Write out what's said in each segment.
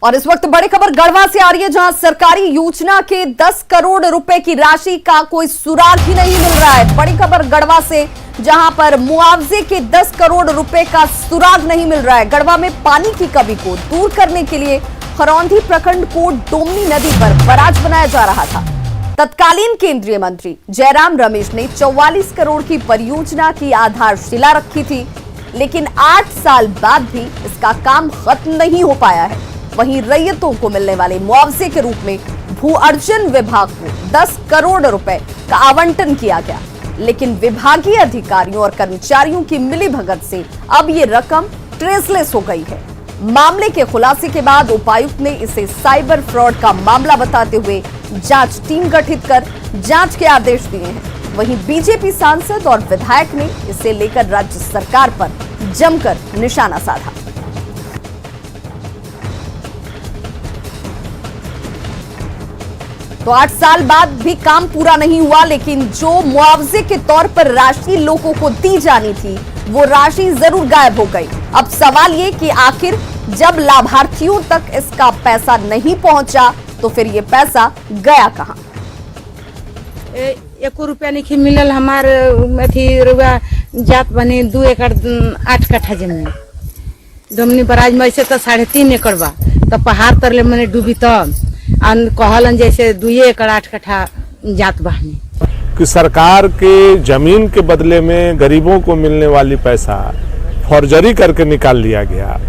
और इस वक्त बड़ी खबर गढ़वा से आ रही है, जहां सरकारी योजना के 10 करोड़ रुपए की राशि का कोई सुराग ही नहीं मिल रहा है। बड़ी खबर गढ़वा से, जहां पर मुआवजे के 10 करोड़ रुपए का सुराग नहीं मिल रहा है। गढ़वा में पानी की कमी को दूर करने के लिए खरौंधी प्रखंड को डोमनी नदी पर बराज बनाया जा रहा था। तत्कालीन केंद्रीय मंत्री जयराम रमेश ने 44 करोड़ की परियोजना की आधारशिला रखी थी, लेकिन 8 साल बाद भी इसका काम खत्म नहीं हो पाया है। वहीं रैयतों को मिलने वाले मुआवजे के रूप में भू अर्जन विभाग को 10 करोड़ रुपए का आवंटन किया गया, लेकिन विभागीय अधिकारियों और कर्मचारियों की मिलीभगत से अब ये रकम ट्रेसलेस हो गई है। मामले के खुलासे के बाद उपायुक्त ने इसे साइबर फ्रॉड का मामला बताते हुए जांच टीम गठित कर जांच के आदेश दिए हैं। वहीं बीजेपी सांसद और विधायक ने इसे लेकर राज्य सरकार पर जमकर निशाना साधा। तो 8 साल बाद भी काम पूरा नहीं हुआ, लेकिन जो मुआवजे के तौर पर राशि लोगों को दी जानी थी वो राशि जरूर गायब हो गई। अब सवाल ये कि आखिर जब लाभार्थियों तक इसका पैसा नहीं पहुंचा तो फिर ये पैसा गया कहां? 1 रुपया नहीं मिलल। हमारे अथी रुआ जात बने 2 एकड़ 8 कट्ठा जमीन डोमनी बराज में ऐसे तो 3.5 एकड़ बा, तो पहाड़ तरले मैंने डूबी तब कहलन जैसे 2 एकड़ 8 कट्ठा जात बहनी कि सरकार के जमीन के बदले में गरीबों को मिलने वाली पैसा फॉर्जरी करके निकाल लिया गया।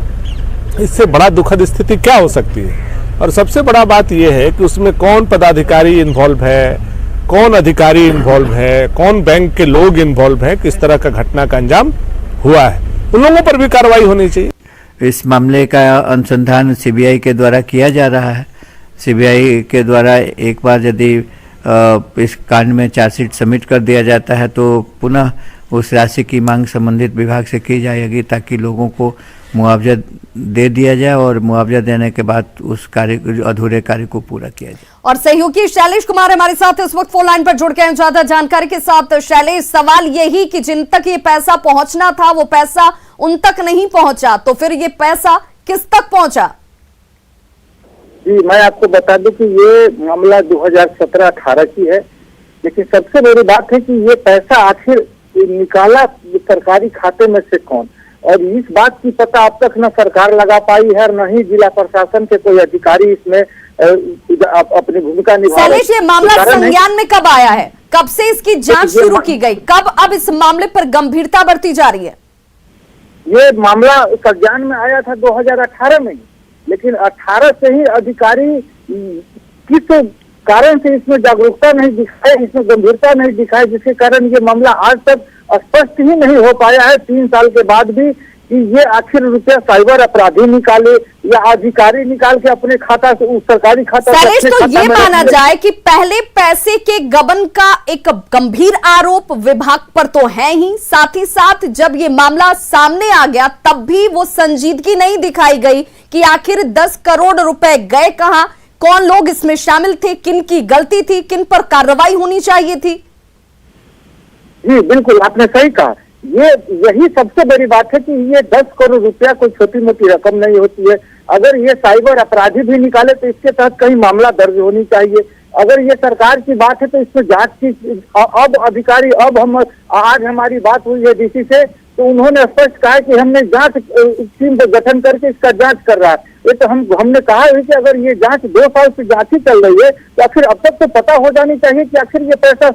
इससे बड़ा दुखद स्थिति क्या हो सकती है? और सबसे बड़ा बात यह है कि उसमें कौन पदाधिकारी इन्वॉल्व है, कौन अधिकारी इन्वॉल्व है, कौन बैंक के लोग इन्वॉल्व है, किस तरह का घटना का अंजाम हुआ है, उन लोगों पर भी कार्रवाई होनी चाहिए। इस मामले का अनुसंधान सीबीआई के द्वारा किया जा रहा है। सीबीआई के द्वारा एक बार यदि इस कांड में चार्जशीट सबमिट कर दिया जाता है तो पुनः उस राशि की मांग संबंधित विभाग से की जाएगी, ताकि लोगों को मुआवजा दे दिया जाए और मुआवजा देने के बाद उस कार्य अधूरे कार्य को पूरा किया जाए। और सहयोगी शैलेश कुमार हमारे साथ इस वक्त फोन लाइन पर जुड़ गए हैं ज्यादा जानकारी के साथ। शैलेश, सवाल यही कि जिन तक ये पैसा पहुंचना था वो पैसा उन तक नहीं पहुंचा, तो फिर ये पैसा किस तक पहुंचा? जी, मैं आपको बता दूं कि ये मामला 2017-18 की है, लेकिन सबसे बड़ी बात है कि ये पैसा आखिर निकाला सरकारी खाते में से कौन, और इस बात की पता अब तक न सरकार लगा पाई है, न ही जिला प्रशासन के कोई अधिकारी इसमें अपनी भूमिका निभा रहे। शैलेश, ये मामला संज्ञान में कब आया है? कब से इसकी जांच शुरू की गई? कब अब इस मामले पर गंभीरता बरती जा रही है? ये मामला संज्ञान में आया था 2018 में, लेकिन 18 से ही अधिकारी किस कारण से इसमें जागरूकता नहीं दिखाए, इसमें गंभीरता नहीं दिखाए, जिसके कारण ये मामला आज तक स्पष्ट ही नहीं हो पाया है 3 साल के बाद भी कि ये आखिर रुपया साइबर अपराधी निकाले या अधिकारी निकाल के अपने खाता से उस सरकारी खाता से। तो ये माना जाए कि पहले पैसे के गबन का एक गंभीर आरोप विभाग पर तो है ही, साथ ही साथ जब ये मामला सामने आ गया तब भी वो संजीदगी नहीं दिखाई गई कि आखिर 10 करोड़ रुपए गए कहां, कौन लोग इसमें शामिल थे, किन की गलती थी, किन पर कार्रवाई होनी चाहिए थी। जी बिल्कुल, आपने सही कहा। यही सबसे बड़ी बात है कि ये 10 करोड़ रुपया कोई छोटी मोटी रकम नहीं होती है। अगर ये साइबर अपराधी भी निकाले तो इसके तहत कहीं मामला दर्ज होनी चाहिए। अगर ये सरकार की बात है तो इसमें जांच की अब अधिकारी आज हमारी बात हुई है डीसी से, तो उन्होंने स्पष्ट कहा कि हमने जांच टीम का गठन करके इसका जांच कर रहा है। ये तो हमने कहा है कि अगर ये जांच 2 साल से जांच ही चल रही है तो आखिर अब तक तो पता हो जानी चाहिए कि आखिर ये पैसा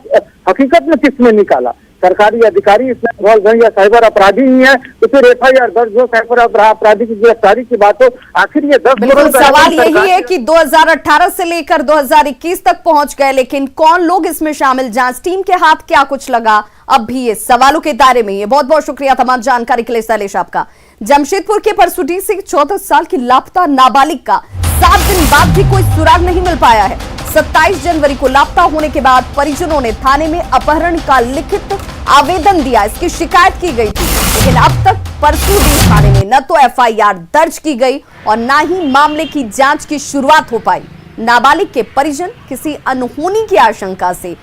हकीकत में किसमें निकाला। सरकारी अधिकारी इसमें इन्वॉल्व है या साइबर अपराधी ही है, तो फिर FIR दर्ज हो, साइबर अपराधी की गिरफ्तारी की बात हो। आखिर ये 10 करोड़ का सवाल यही है कि 2018 से लेकर 2021 तक पहुंच गए, लेकिन कौन लोग इसमें शामिल, जांच टीम के हाथ क्या कुछ लगा, अब भी ये सवालों के दायरे में। ये बहुत बहुत शुक्रिया तमाम जानकारी के लिए शैलेश आपका। जमशेदपुर के परसुडी से 14 साल की लापता नाबालिग का 7 दिन बाद भी कोई सुराग नहीं मिल पाया है। 27 जनवरी को लापता होने के बाद परिजनों ने थाने में अपहरण का लिखित आवेदन दिया, इसकी शिकायत की गई थी, लेकिन अब तक परसुडी थाने में न तो FIR दर्ज की गई और न ही मामले की जांच की शुरुआत हो पाई। नाबालिग के परिजन किसी अनहोनी की आशंका से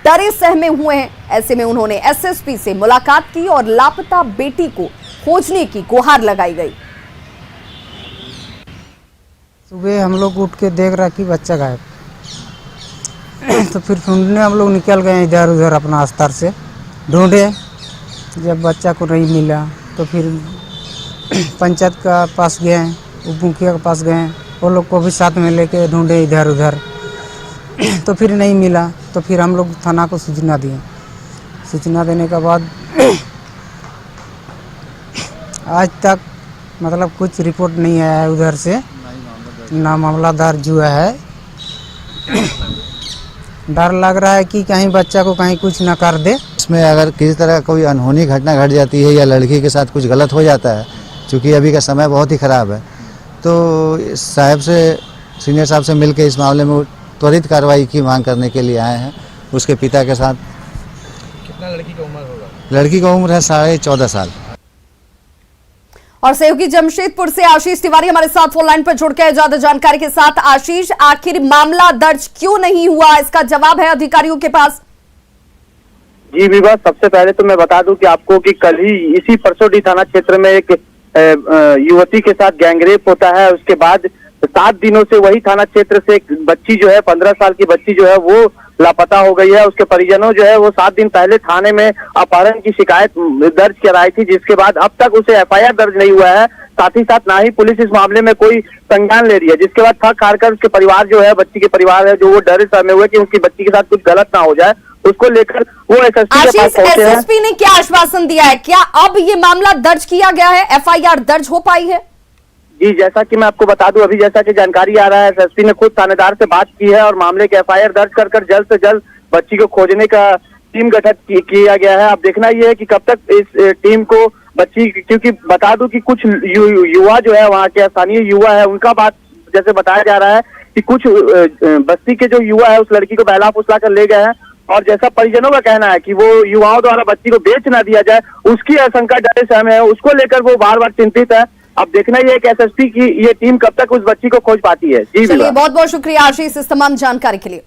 डरे सहमे हुए हैं। ऐसे में उन्होंने SSP से मुलाकात की और लापता बेटी को खोजने की गुहार लगाई गई। सुबह हम लोग उठ के देख रहा कि बच्चा गायब। तो फिर ढूंढने हम लोग निकल गए इधर उधर अपना अस्तर से ढूंढे। जब बच्चा को नहीं मिला तो फिर पंचायत का पास गए, उप मुखिया के पास गए, वो लोग को भी साथ में लेके ढूंढे इधर उधर। तो फिर नहीं मिला तो फिर हम लोग थाना को सूचना दिए। सूचना देने के बाद आज तक मतलब कुछ रिपोर्ट नहीं आया है उधर से, ना मामला दर्ज हुआ है। डर लग रहा है कि कहीं बच्चा को कहीं कुछ ना कर दे। इसमें अगर किसी तरह कोई अनहोनी घटना घट जाती है या लड़की के साथ कुछ गलत हो जाता है, क्योंकि अभी का समय बहुत ही ख़राब है, तो साहब से सीनियर साहब से मिलकर इस मामले में त्वरित कार्रवाई की मांग करने के लिए आए हैं उसके पिता के साथ। कितना लड़की का उम्र होगा? लड़की का उम्र है 14.5 साल। और सहयोगी जमशेदपुर से आशीष तिवारी हमारे साथ फोन लाइन पर जुड़ गए ज्यादा जानकारी के साथ। आशीष, आखिर मामला दर्ज क्यों नहीं हुआ, इसका जवाब है अधिकारियों के पास? जी विवाह, सबसे पहले तो मैं बता दूं कि आपको कि कल ही इसी परसोडी थाना क्षेत्र में एक युवती के साथ गैंगरेप होता है। उसके बाद 7 दिनों से वही थाना क्षेत्र से एक बच्ची जो है 15 साल की बच्ची जो है वो लापता हो गई है। उसके परिजनों जो है वो 7 दिन पहले थाने में अपहरण की शिकायत दर्ज कराई थी, जिसके बाद अब तक उसे एफआईआर दर्ज नहीं हुआ है। साथ ही साथ ना ही पुलिस इस मामले में कोई संज्ञान ले रही है, जिसके बाद थक हार कर उसके परिवार जो है, बच्ची के परिवार है, जो वो डरे सहमे हुए कि उनकी बच्ची के साथ कुछ गलत ना हो जाए, उसको लेकर वो एसएसपी के पास पहुंचे हैं। एसएसपी ने क्या आश्वासन दिया है? क्या अब ये मामला दर्ज किया गया है, एफआईआर दर्ज हो पाई है? जी, जैसा कि मैं आपको बता दूं, अभी जैसा कि जानकारी आ रहा है, एसएसपी ने खुद थानेदार से बात की है और मामले के एफआईआर दर्ज कर जल्द से जल्द बच्ची को खोजने का टीम गठित किया गया है। अब देखना यह है कि कब तक इस टीम को बच्ची, क्योंकि बता दूं कि कुछ युवा जो है वहाँ के स्थानीय युवा है, उनका बात जैसे बताया जा रहा है कि कुछ बस्ती के जो युवा है उस लड़की को बहला फुसला कर ले गए हैं, और जैसा परिजनों का कहना है कि वो युवाओं द्वारा बच्ची को बेच ना दिया जाए, उसकी आशंका डरे सहमे है, उसको लेकर वो बार बार चिंतित है। अब देखना यह है कि एसएसपी की ये टीम कब तक उस बच्ची को खोज पाती है। जी चलिए, बहुत बहुत शुक्रिया आशीष इस तमाम जानकारी के लिए।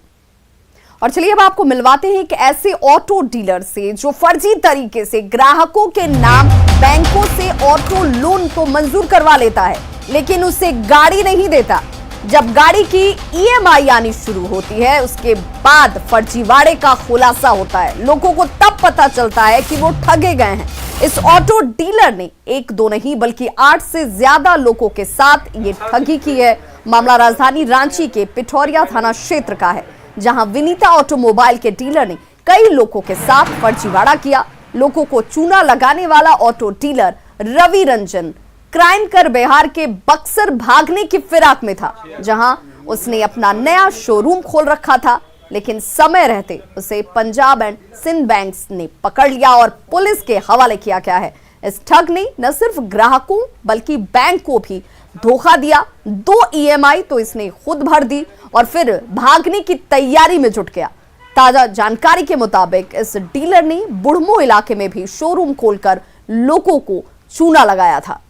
और चलिए अब आपको मिलवाते हैं एक ऐसे ऑटो डीलर से जो फर्जी तरीके से ग्राहकों के नाम बैंकों से ऑटो लोन तो मंजूर करवा लेता है, लेकिन उसे गाड़ी नहीं देता। जब गाड़ी की ईएमआई आनी शुरू होती है, उसके बाद फर्जीवाड़े का खुलासा होता है। लोगों को तब पता चलता है कि वो ठगे गए हैं। इस ऑटो डीलर ने 1-2 नहीं बल्कि 8 से ज्यादा लोगों के साथ ये ठगी की है। मामला राजधानी रांची के पिठौरिया थाना क्षेत्र का है, जहां विनीता ऑटोमोबाइल के डीलर ने कई लोगों के साथ फर्जीवाड़ा किया। लोगों को चूना लगाने वाला auto dealer Ravi Ranjan crime कर बिहार के बक्सर भागने की फिराक में था, जहां उसने अपना नया शोरूम खोल रखा था, लेकिन समय रहते उसे पंजाब एंड सिंध बैंक्स ने पकड़ लिया और पुलिस के हवाले किया गया है। इस ठग ने न सिर्फ ग्राहकों बल्कि बैंक को भी धोखा दिया। 2 ईएमआई तो इसने खुद भर दी और फिर भागने की तैयारी में जुट गया। ताजा जानकारी के मुताबिक इस डीलर ने बुढ़मो इलाके में भी शोरूम खोलकर लोगों को चूना लगाया था।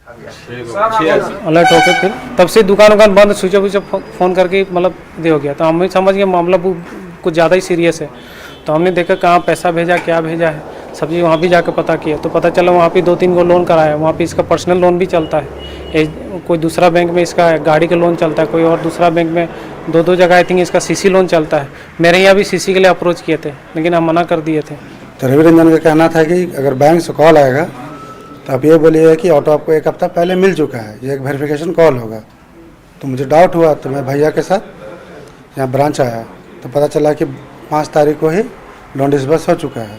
अलर्ट होकर फिर तब से दुकान बंद, स्विच ऑफ फ़ोन करके मतलब दे हो गया। तो हम समझ गए मामला कुछ ज़्यादा ही सीरियस है। तो हमने देखा कहाँ पैसा भेजा, क्या भेजा है, सब चीज़ वहाँ भी जाकर पता किया। तो पता चला वहाँ पे 2-3 को लोन कराया। वहाँ पे इसका पर्सनल लोन भी चलता है, कोई दूसरा बैंक में इसका गाड़ी का लोन चलता है, कोई और दूसरा बैंक में 2 जगह आई थिंक इसका सीसी लोन चलता है। मेरे यहाँ भी सीसी के लिए अप्रोच किए थे, लेकिन हम मना कर दिए थे। तो रवि रंजन का कहना था कि अगर बैंक से कॉल आएगा तो आप ये बोलिए कि ऑटो आपको 1 हफ्ता पहले मिल चुका है, ये एक वेरिफिकेशन कॉल होगा। तो मुझे डाउट हुआ, तो मैं भैया के साथ यहाँ ब्रांच आया, तो पता चला कि 5 तारीख को ही लोन डिसबर्स हो चुका है।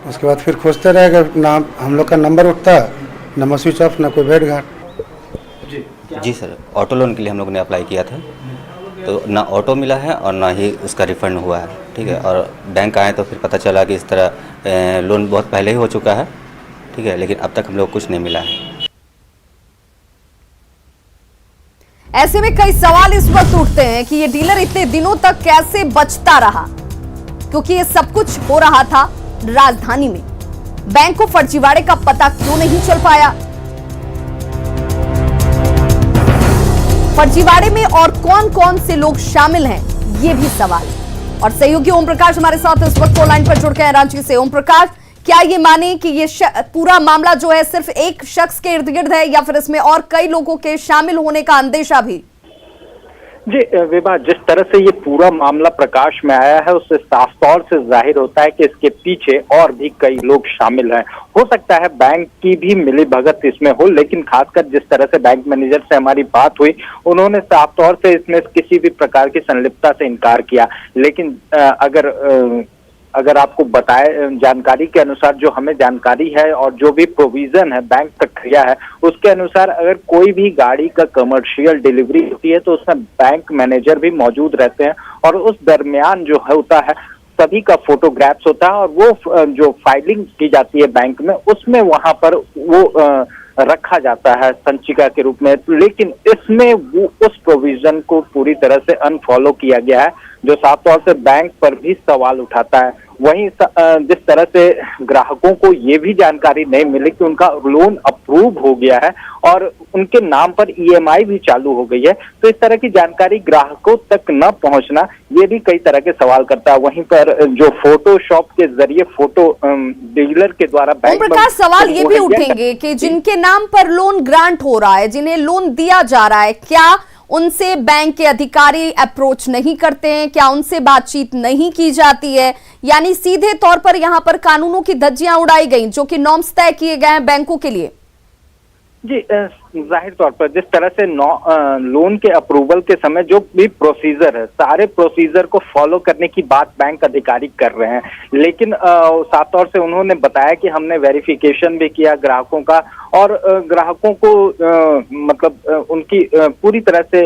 उसके बाद फिर खोजते रहे, अगर ना हम लोग का नंबर उठता, न स्विच ऑफ, न कोई भेंट घाट। जी सर, ऑटो लोन के लिए हम लोगों ने अप्लाई किया था, तो ना ऑटो मिला है और ना ही उसका रिफंड हुआ है। ठीक है, और बैंक आए तो फिर पता चला कि इस तरह लोन बहुत पहले ही हो चुका है। ठीक है, लेकिन अब तक हम लोग कुछ नहीं मिला है। ऐसे में कई सवाल इस वक्त उठते हैं कि ये डीलर इतने दिनों तक कैसे बचता रहा, क्योंकि ये सब कुछ हो रहा था राजधानी में। बैंक को फर्जीवाड़े का पता क्यों नहीं चल पाया? फर्जीवाड़े में और कौन कौन से लोग शामिल हैं, ये भी सवाल है। और सहयोगी ओम प्रकाश हमारे साथ इस वक्त फोन लाइन पर जुड़ गए हैं रांची से। ओम प्रकाश, क्या ये माने कि ये पूरा मामला जो है सिर्फ एक शख्स के इर्द गिर्द है, या फिर इसमें और कई लोगों के शामिल होने का अंदेशा भी? जी विभा, जिस तरह से ये पूरा मामला प्रकाश में आया है उससे साफ तौर से जाहिर होता है कि इसके पीछे और भी कई लोग शामिल हैं। हो सकता है बैंक की भी मिलीभगत इसमें हो, लेकिन खासकर जिस तरह से बैंक मैनेजर से हमारी बात हुई, उन्होंने साफ तौर से इसमें किसी भी प्रकार की संलिप्तता से इनकार किया। लेकिन अगर आपको बताए, जानकारी के अनुसार जो हमें जानकारी है और जो भी प्रोविजन है, बैंक प्रक्रिया है, उसके अनुसार अगर कोई भी गाड़ी का कमर्शियल डिलीवरी होती है तो उसमें बैंक मैनेजर भी मौजूद रहते हैं और उस दरमियान जो होता है सभी का फोटोग्राफ्स होता है और वो जो फाइलिंग की जाती है बैंक में, उसमें वहां पर वो रखा जाता है संचिका के रूप में। लेकिन इसमें वो उस प्रोविजन को पूरी तरह से अनफॉलो किया गया है, जो साफ तौर से बैंक पर भी सवाल उठाता है। वहीं जिस तरह से ग्राहकों को ये भी जानकारी नहीं मिली कि उनका लोन अप्रूव हो गया है और उनके नाम पर ईएमआई भी चालू हो गई है, तो इस तरह की जानकारी ग्राहकों तक न पहुंचना ये भी कई तरह के सवाल करता है। वहीं पर जो फोटोशॉप के जरिए फोटो डीलर के द्वारा बैंक प्रकाश, सवाल ये भी उठेंगे कि जिनके नाम पर लोन ग्रांट हो रहा है, जिन्हें लोन दिया जा रहा है, क्या उनसे बैंक के अधिकारी अप्रोच नहीं करते हैं? क्या उनसे बातचीत नहीं की जाती है? यानी सीधे तौर पर यहां पर कानूनों की धज्जियां उड़ाई गई जो कि नॉर्म्स तय किए गए हैं बैंकों के लिए। जी जाहिर तौर पर जिस तरह से लोन के अप्रूवल के समय जो भी प्रोसीजर है, सारे प्रोसीजर को फॉलो करने की बात बैंक अधिकारी कर रहे हैं, लेकिन साफ तौर से उन्होंने बताया कि हमने वेरिफिकेशन भी किया ग्राहकों का और ग्राहकों को मतलब उनकी पूरी तरह से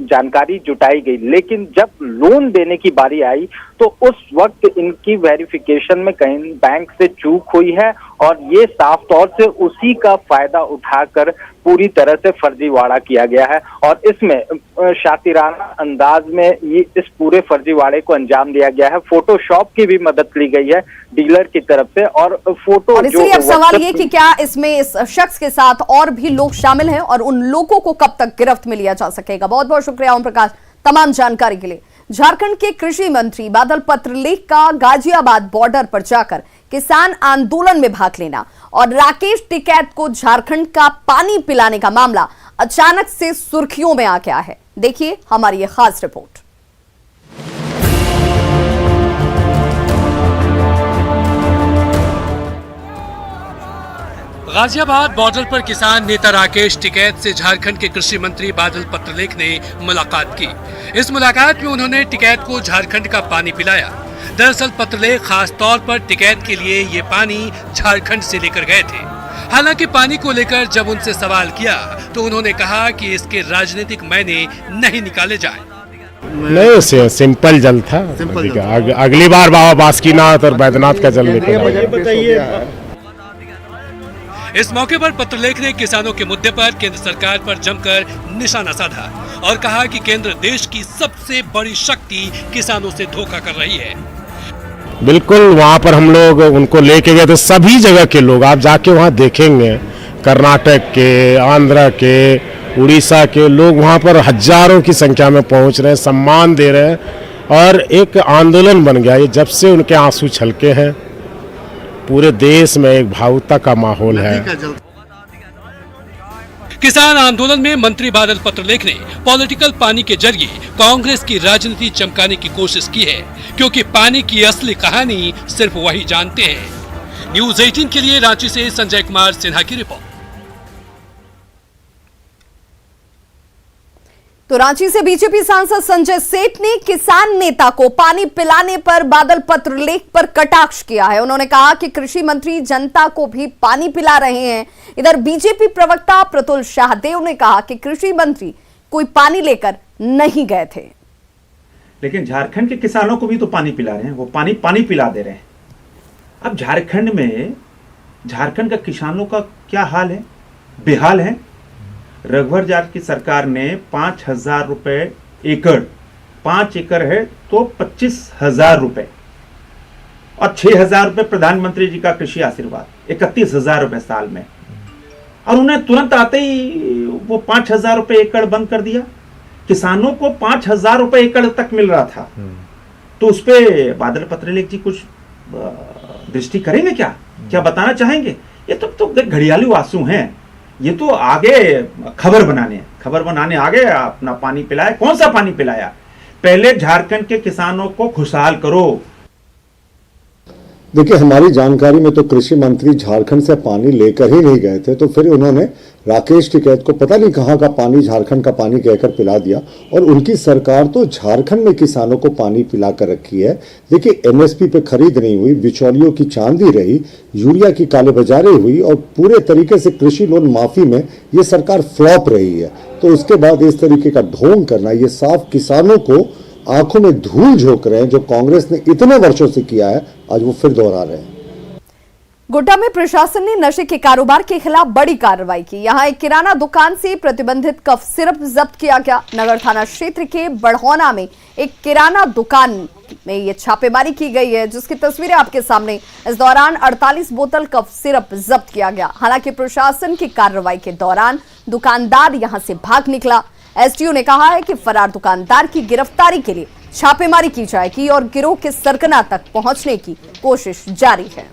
जानकारी जुटाई गई। लेकिन जब लोन देने की बारी आई तो उस वक्त इनकी वेरिफिकेशन में कहीं बैंक से चूक हुई है और ये साफ तौर से उसी का फायदा उठाकर पूरी तरह से फर्जीवाड़ा किया गया है और इसमें शातिराना अंदाज में ये इस पूरे फर्जीवाड़े को अंजाम दिया गया है। फोटोशॉप की भी मदद ली गई है डीलर की तरफ से और फोटो, और इसलिए अब सवाल ये कि क्या इसमें इस शख्स के साथ और भी लोग शामिल हैं और उन लोगों को कब तक गिरफ्त में लिया जा सकेगा। बहुत बहुत शुक्रिया ओम प्रकाश तमाम जानकारी के लिए। झारखंड के कृषि मंत्री बादल पत्रलेख का गाजियाबाद बॉर्डर पर जाकर किसान आंदोलन में भाग लेना और राकेश टिकैत को झारखंड का पानी पिलाने का मामला अचानक से सुर्खियों में आ गया है। देखिए हमारी ये खास रिपोर्ट। गाजियाबाद बॉर्डर पर किसान नेता राकेश टिकैत से झारखंड के कृषि मंत्री बादल पत्रलेख ने मुलाकात की। इस मुलाकात में उन्होंने टिकैत को झारखंड का पानी पिलाया। दरअसल पत्रलेख खास तौर पर टिकैत के लिए ये पानी झारखंड से लेकर गए थे। हालांकि पानी को लेकर जब उनसे सवाल किया तो उन्होंने कहा कि इसके राजनीतिक मायने नहीं निकाले जाए। नहीं, सिंपल जल था। अगली बार बाबा बासुकीनाथ और बैद्यनाथ का जल लेकर। इस मौके पर पत्रलेख ने किसानों के मुद्दे पर केंद्र सरकार पर जमकर निशाना साधा और कहा कि केंद्र देश की सबसे बड़ी शक्ति किसानों से धोखा कर रही है। बिल्कुल, वहाँ पर हम लोग उनको लेके गए थे, सभी जगह के लोग आप जाके वहाँ देखेंगे, कर्नाटक के, आंध्र के, उड़ीसा के लोग वहाँ पर हजारों की संख्या में पहुँच रहे हैं, सम्मान दे रहे हैं और एक आंदोलन बन गया। ये जब से उनके आंसू छलके हैं, पूरे देश में एक भावुकता का माहौल है। किसान आंदोलन में मंत्री बादल पत्रलेख ने पॉलिटिकल पानी के जरिए कांग्रेस की राजनीति चमकाने की कोशिश की है, क्योंकि पानी की असली कहानी सिर्फ वही जानते हैं। न्यूज़ 18 के लिए रांची से संजय कुमार सिन्हा की रिपोर्ट। तो रांची से बीजेपी सांसद संजय सेठ ने किसान नेता को पानी पिलाने पर बादल पत्रलेख पर कटाक्ष किया है। उन्होंने कहा कि कृषि मंत्री जनता को भी पानी पिला रहे हैं। इधर बीजेपी प्रवक्ता प्रतुल शाहदेव ने कहा कि कृषि मंत्री कोई पानी लेकर नहीं गए थे, लेकिन झारखंड के किसानों को भी तो पानी पिला रहे हैं, वो पानी पिला दे रहे हैं। अब झारखंड में झारखंड का किसानों का क्या हाल है, बेहाल है। रघुवर जार की सरकार ने 5,000 रुपए एकड़, 5 एकड़ है तो 25,000 रुपए और 6,000 रुपए प्रधानमंत्री जी का कृषि आशीर्वाद, 31,000 रुपए साल में, और उन्हें तुरंत आते ही वो 5,000 रुपए एकड़ बंद कर दिया। किसानों को 5,000 रुपए एकड़ तक मिल रहा था, तो उस पे बादल पत्रलेख जी कुछ दृष्टि करेंगे क्या? क्या बताना चाहेंगे? ये तो घड़ियालू आंसू हैं। ये तो आगे खबर बनाने आगे अपना पानी पिलाया। कौन सा पानी पिलाया? पहले झारखंड के किसानों को खुशहाल करो। देखिए, हमारी जानकारी में तो कृषि मंत्री झारखंड से पानी लेकर ही नहीं गए थे, तो फिर उन्होंने राकेश टिकैत को पता नहीं कहाँ का पानी झारखंड का पानी कहकर पिला दिया। और उनकी सरकार तो झारखंड में किसानों को पानी पिला कर रखी है। देखिए, एमएसपी पे खरीद नहीं हुई, बिचौलियों की चांदी रही, यूरिया की कालेबाजारी हुई और पूरे तरीके से कृषि लोन माफी में ये सरकार फ्लॉप रही है। तो उसके बाद इस तरीके का ढोंग करना, ये साफ किसानों को आंखों में धूल झोंक रहे हैं। जो कांग्रेस ने इतने वर्षों से किया है, आज वो फिर दोहरा रहे हैं। गोड्डा में प्रशासन ने नशे के कारोबार के खिलाफ बड़ी कार्रवाई की। यहां एक किराना दुकान से प्रतिबंधित कफ सिरप जब्त किया गया। नगर थाना क्षेत्र के बड़हौना में एक किराना दुकान में ये छापेमारी की गई है, जिसकी तस्वीरें आपके सामने। इस दौरान 48 बोतल कफ सिरप जब्त किया गया। हालांकि प्रशासन की कार्रवाई के दौरान दुकानदार यहां से भाग निकला। एसडीओ ने कहा है कि फरार दुकानदार की गिरफ्तारी के लिए छापेमारी की जाएगी और गिरोह के सरगना तक पहुंचने की कोशिश जारी है।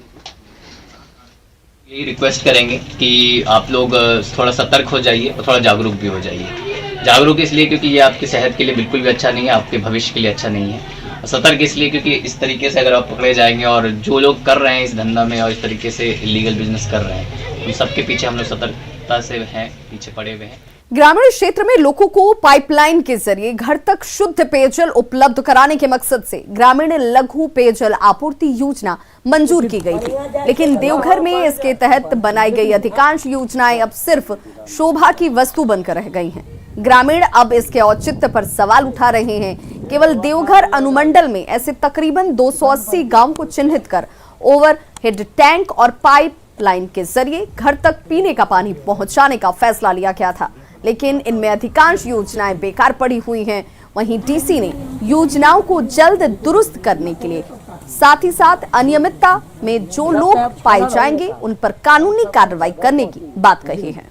यही रिक्वेस्ट करेंगे कि आप लोग थोड़ा सतर्क हो जाइए और थोड़ा जागरूक भी हो जाइए। जागरूक इसलिए क्योंकि ये आपकी सेहत के लिए बिल्कुल भी अच्छा नहीं है, आपके भविष्य के लिए अच्छा नहीं है। और सतर्क इसलिए क्योंकि इस तरीके से अगर आप पकड़े जाएंगे और जो लोग कर रहे हैं इस धंधा में और इस तरीके से इलीगल बिजनेस कर रहे हैं, उन सबके पीछे हम लोग सतर्कता से हैं, पीछे पड़े हुए हैं। ग्रामीण क्षेत्र में लोगों को पाइपलाइन के जरिए घर तक शुद्ध पेयजल उपलब्ध कराने के मकसद से ग्रामीण लघु पेयजल आपूर्ति योजना मंजूर की गई थी, लेकिन देवघर में इसके तहत बनाई गई अधिकांश योजनाएं अब सिर्फ शोभा की वस्तु बनकर रह गई हैं। ग्रामीण अब इसके औचित्य पर सवाल उठा रहे हैं। केवल देवघर अनुमंडल में ऐसे तकरीबन 280 गांव को चिन्हित कर ओवरहेड टैंक और पाइपलाइन के जरिए घर तक पीने का पानी पहुंचाने का फैसला लिया गया था, लेकिन इनमें अधिकांश योजनाएं बेकार पड़ी हुई हैं। वहीं डीसी ने योजनाओं को जल्द दुरुस्त करने के लिए साथ ही साथ अनियमितता में जो लोग पाए जाएंगे उन पर कानूनी कार्रवाई करने की बात कही है।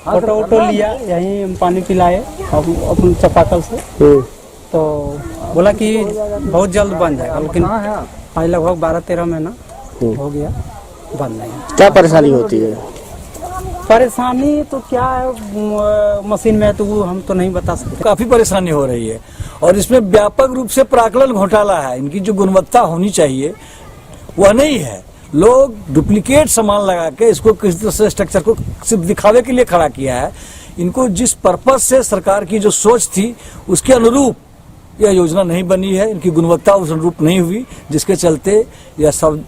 ऑटो लिया, यहीं पानी पिलाए अपन चापाकल से, तो बोला कि बहुत जल्द बन जाएगा, लेकिन आज लगभग 12-13 महीना हो गया, बन नहीं। क्या परेशानी होती है? परेशानी तो क्या है, मशीन में तो वो हम तो नहीं बता सकते। काफी परेशानी हो रही है और इसमें व्यापक रूप से प्राकलन घोटाला है। इनकी जो गुणवत्ता होनी चाहिए वह नहीं है। लोग डुप्लीकेट सामान लगा के इसको किसी तरह से स्ट्रक्चर को सिर्फ दिखावे के लिए खड़ा किया है। इनको जिस पर्पज से सरकार की जो सोच थी उसके अनुरूप यह योजना नहीं बनी है, इनकी गुणवत्ता उस अनुरूप नहीं हुई, जिसके चलते यह सब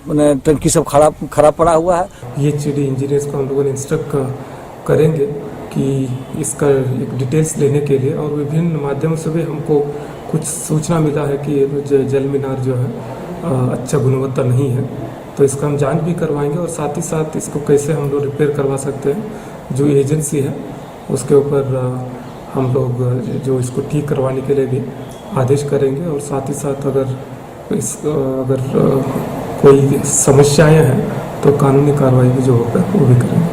टंकी सब खराब पड़ा हुआ है। ये पीएचडी इंजीनियर्स को हम लोगों ने इंस्ट्रक्ट करेंगे कि इसका एक डिटेल्स लेने के लिए, और विभिन्न माध्यमों से भी हमको कुछ सूचना मिला है कि जल मीनार जो है अच्छा गुणवत्ता नहीं है, तो इसका हम जांच भी करवाएंगे और साथ ही साथ इसको कैसे हम लोग रिपेयर करवा सकते हैं। जो एजेंसी है उसके ऊपर हम लोग जो इसको ठीक करवाने के लिए भी आदेश करेंगे, और साथ ही साथ अगर कोई समस्याएं हैं तो कानूनी कार्रवाई भी जो होगा वो भी करेंगे।